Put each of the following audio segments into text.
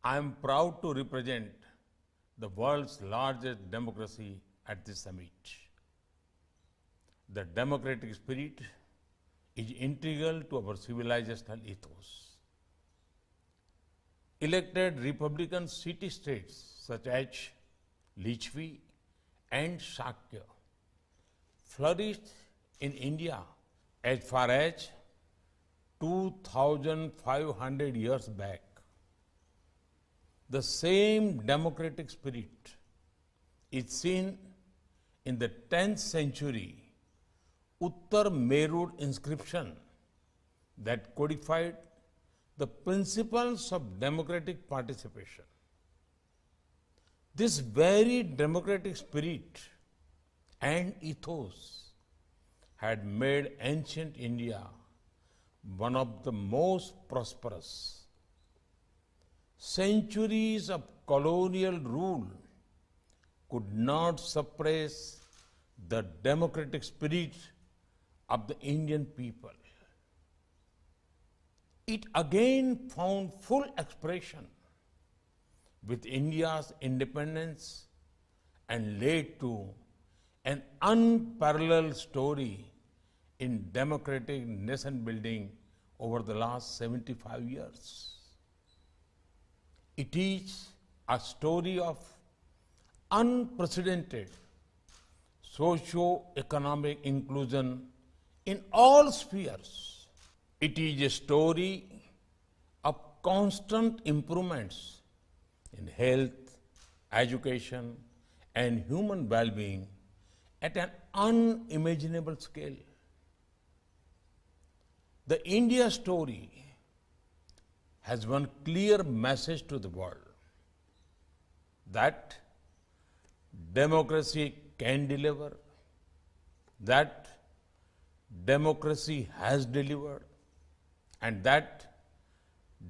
I am proud to represent the world's largest democracy at this summit. The democratic spirit is integral to our civilizational ethos. Elected Republican city-states such as Lichvi and Shakya flourished in India as far as 2500 years back. The same democratic spirit is seen in the 10th century Uttar Merud inscription that codified the principles of democratic participation. This very democratic spirit and ethos had made ancient India one of the most prosperous. Centuries of colonial rule could not suppress the democratic spirit of the Indian people. It again found full expression with India's independence and led to an unparalleled story in democratic nation building over the last 75 years. It is a story of unprecedented socio-economic inclusion in all spheres. It is a story of constant improvements in health, education, and human well-being at an unimaginable scale. The India story has one clear message to the world that democracy can deliver, that democracy has delivered, and that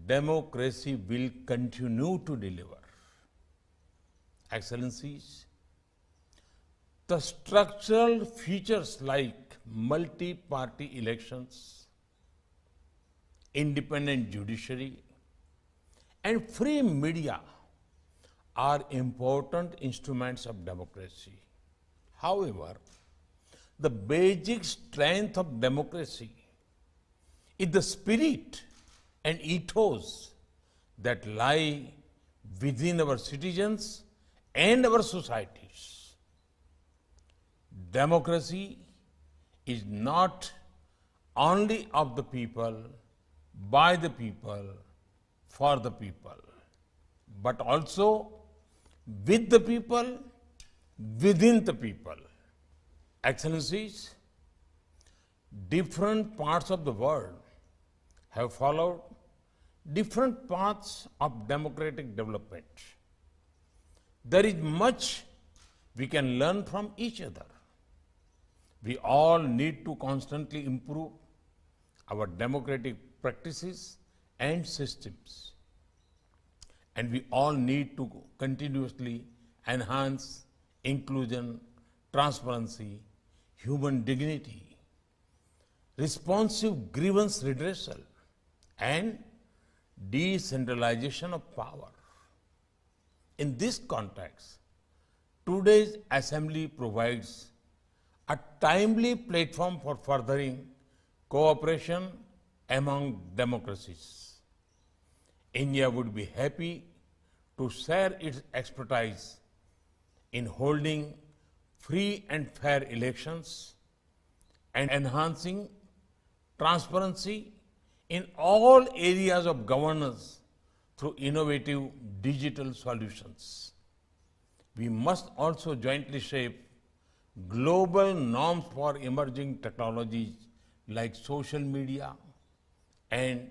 democracy will continue to deliver. Excellencies, the structural features like multi-party elections, independent judiciary, and free media are important instruments of democracy. However, the basic strength of democracy is the spirit and ethos that lie within our citizens and our societies. Democracy is not only of the people, by the people, for the people, but also with the people, within the people. Excellencies, different parts of the world have followed different paths of democratic development. There is much we can learn from each other. We all need to constantly improve our democratic practices and systems. And we all need to continuously enhance inclusion, transparency, human dignity, responsive grievance redressal, and decentralization of power. In this context, today's assembly provides a timely platform for furthering cooperation among democracies. India would be happy to share its expertise in holding free and fair elections and enhancing transparency in all areas of governance through innovative digital solutions. We must also jointly shape global norms for emerging technologies like social media and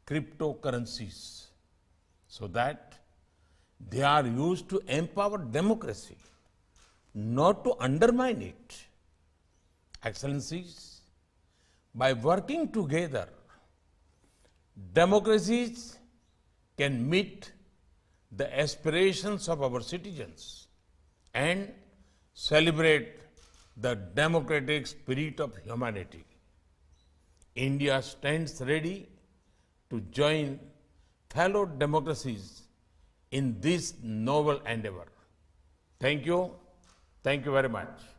cryptocurrencies so that they are used to empower democracy, not to undermine it. Excellencies, by working together, democracies can meet the aspirations of our citizens and celebrate the democratic spirit of humanity. India stands ready to join fellow democracies in this noble endeavor. Thank you. Thank you very much.